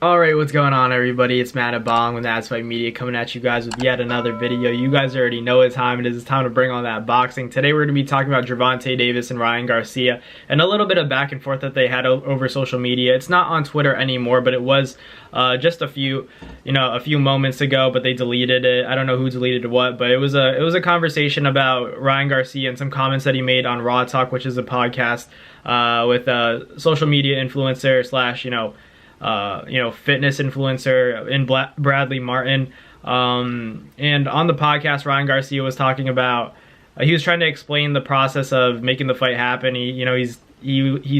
Alright, what's going on everybody? It's Matt at Bong with That's Fight Media coming at you guys with yet another video. You guys already know what time it is. It's time to bring on that boxing. Today we're going to be talking about Gervonta Davis and Ryan Garcia and a little bit of back and forth that they had over social media. It's not on Twitter anymore, but it was just a few moments ago, but they deleted it. I don't know who deleted what, but it was a conversation about Ryan Garcia and some comments that he made on Raw Talk, which is a podcast with a social media influencer slash, fitness influencer in Bradley Martin. And on the podcast, Ryan Garcia was talking about, he was trying to explain the process of making the fight happen. He's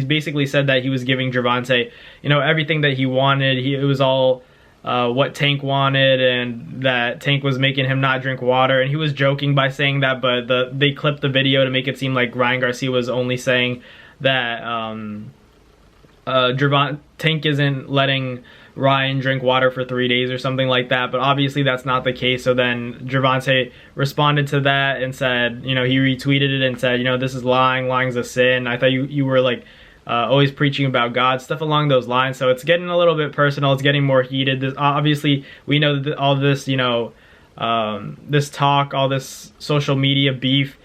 basically said that he was giving Gervonta, everything that he wanted. It was all what Tank wanted, and that Tank was making him not drink water. And he was joking by saying that, but they clipped the video to make it seem like Ryan Garcia was only saying that Tank isn't letting Ryan drink water for 3 days or something like that, but obviously that's not the case. So then Gervonta responded to that and said, he retweeted it and said, this is lying's a sin. I thought you were like always preaching about God, stuff along those lines. So it's getting a little bit personal, it's getting more heated. Obviously we know that all this, this talk, all this social media beef,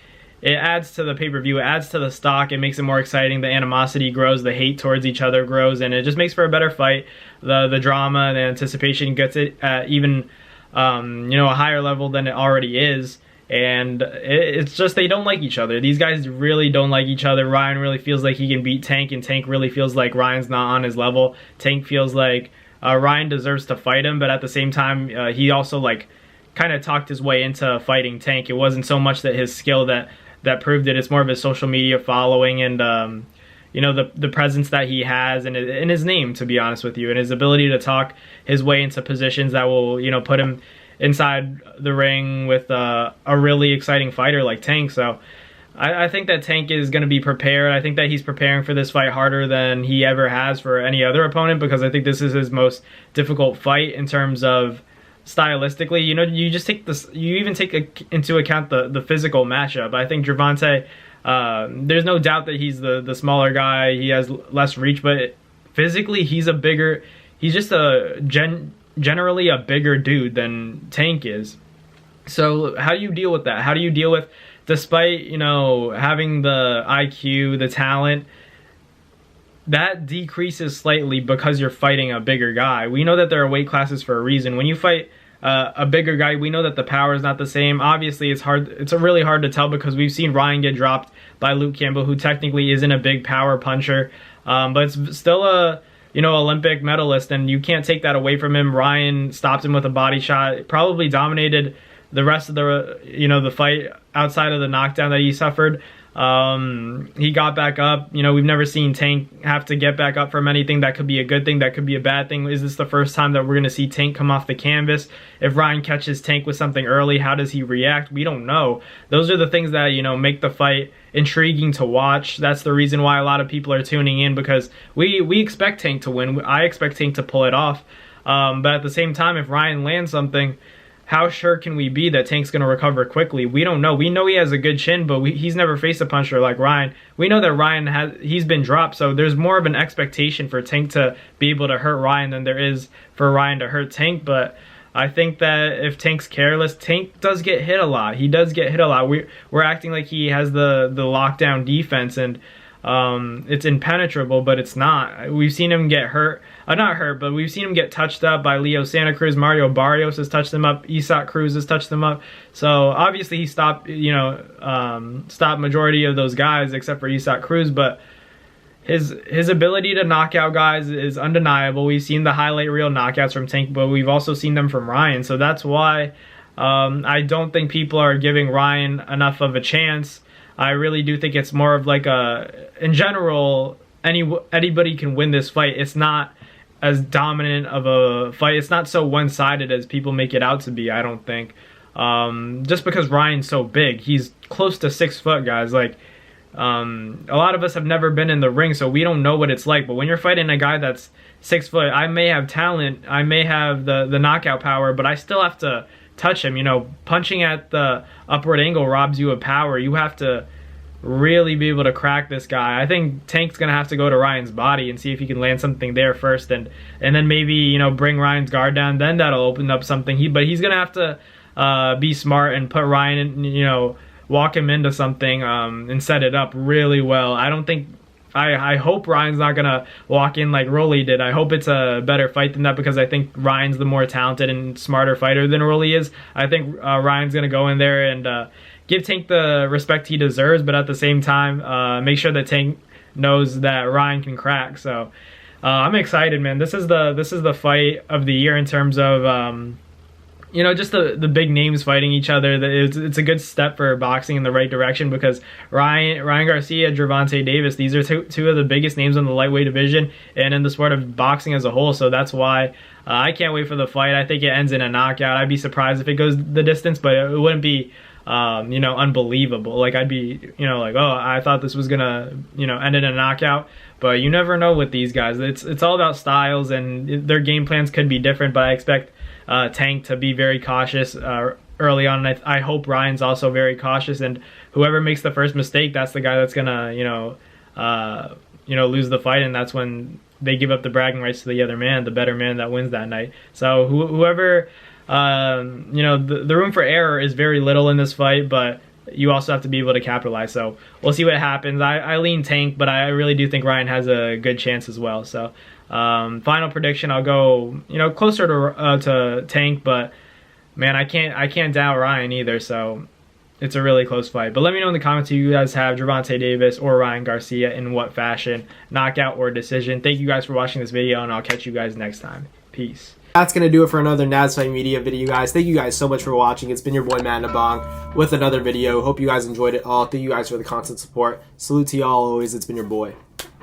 it adds to the pay-per-view, it adds to the stock, it makes it more exciting, the animosity grows, the hate towards each other grows, and it just makes for a better fight. The drama, the anticipation gets it at even, a higher level than it already is, and it's just they don't like each other. These guys really don't like each other. Ryan really feels like he can beat Tank, and Tank really feels like Ryan's not on his level. Tank feels like Ryan deserves to fight him, but at the same time, he also, kind of talked his way into fighting Tank. It wasn't so much that his skill that proved it. It's more of his social media following and the presence that he has and his name, to be honest with you, and his ability to talk his way into positions that will put him inside the ring with a really exciting fighter like Tank. So I think that Tank is going to be prepared. I think that he's preparing for this fight harder than he ever has for any other opponent, because I think this is his most difficult fight in terms of stylistically. You just take this, you even take into account the physical matchup. I think Gervonta, there's no doubt that he's the smaller guy, he has less reach, but physically he's just generally a bigger dude than Tank is. So how do you deal with that? How do you deal with, despite having the IQ, the talent, that decreases slightly because you're fighting a bigger guy? We know that there are weight classes for a reason. When you fight a bigger guy, we know that the power is not the same. Obviously, it's really hard to tell, because we've seen Ryan get dropped by Luke Campbell, who technically isn't a big power puncher, but it's still a Olympic medalist, and you can't take that away from him. Ryan stopped him with a body shot, probably dominated the rest of the fight outside of the knockdown that he suffered. He got back up. We've never seen Tank have to get back up from anything. That could be a good thing, that could be a bad thing. Is this the first time that we're going to see Tank come off the canvas? If Ryan catches Tank with something early, how does he react? We don't know. Those are the things that make the fight intriguing to watch. That's the reason why a lot of people are tuning in, because we expect Tank to win. I expect Tank to pull it off, but at the same time, if Ryan lands something, how sure can we be that Tank's going to recover quickly? We don't know. We know he has a good chin, but he's never faced a puncher like Ryan. We know that he's been dropped, so there's more of an expectation for Tank to be able to hurt Ryan than there is for Ryan to hurt Tank. But I think that if Tank's careless, Tank does get hit a lot. He does get hit a lot. We're acting like he has the lockdown defense, and it's impenetrable, but it's not. We've seen him get hurt. Not hurt, but we've seen him get touched up by Leo Santa Cruz. Mario Barrios has touched him up. Isak Cruz has touched him up. So obviously he stopped, stopped majority of those guys except for Isak Cruz, but his ability to knock out guys is undeniable. We've seen the highlight reel knockouts from Tank, but we've also seen them from Ryan. So that's why I don't think people are giving Ryan enough of a chance. I really do think it's more of like in general, anybody can win this fight. It's not as dominant of a fight. It's not so one-sided as people make it out to be, I don't think. Just because Ryan's so big. He's close to 6 foot, guys. A lot of us have never been in the ring, so we don't know what it's like. But when you're fighting a guy that's 6 foot, I may have talent, I may have the knockout power, but I still have to touch him. Punching at the upward angle robs you of power. You have to really be able to crack this guy. I think Tank's gonna have to go to Ryan's body and see if he can land something there first, and then maybe, you know, bring Ryan's guard down. Then that'll open up something. But he's gonna have to be smart and put Ryan in, you know, walk him into something and set it up really well. I don't think. I hope Ryan's not gonna walk in like Rolly did. I hope it's a better fight than that, because I think Ryan's the more talented and smarter fighter than Rolly is. I think Ryan's gonna go in there and give Tank the respect he deserves, but at the same time, make sure that Tank knows that Ryan can crack. So I'm excited, man. This is the fight of the year in terms of you know, just the big names fighting each other. It's a good step for boxing in the right direction, because Ryan Garcia, Gervonta Davis, these are two of the biggest names in the lightweight division and in the sport of boxing as a whole. So that's why I can't wait for the fight. I think it ends in a knockout. I'd be surprised if it goes the distance, but it wouldn't be you know, unbelievable. Like, I'd be, you know, like, oh, I thought this was gonna, you know, end in a knockout. But you never know with these guys. It's all about styles, and their game plans could be different. But I expect Tank to be very cautious early on, and I hope Ryan's also very cautious, and whoever makes the first mistake, that's the guy that's gonna, you know, lose the fight, and that's when they give up the bragging rights to the other man, the better man that wins that night. So whoever, you know, the room for error is very little in this fight, but you also have to be able to capitalize. So we'll see what happens. I lean Tank, but I really do think Ryan has a good chance as well. So final prediction, I'll go, you know, closer to Tank, but man, I can't doubt Ryan either. So it's a really close fight. But let me know in the comments if you guys have Gervonta Davis or Ryan Garcia, in what fashion, knockout or decision. Thank you guys for watching this video, and I'll catch you guys next time. Peace. That's going to do it for another Nads Fight Media video, guys. Thank you guys so much for watching. It's been your boy, Matt Nabong, with another video. Hope you guys enjoyed it all. Thank you guys for the constant support. Salute to y'all always. It's been your boy.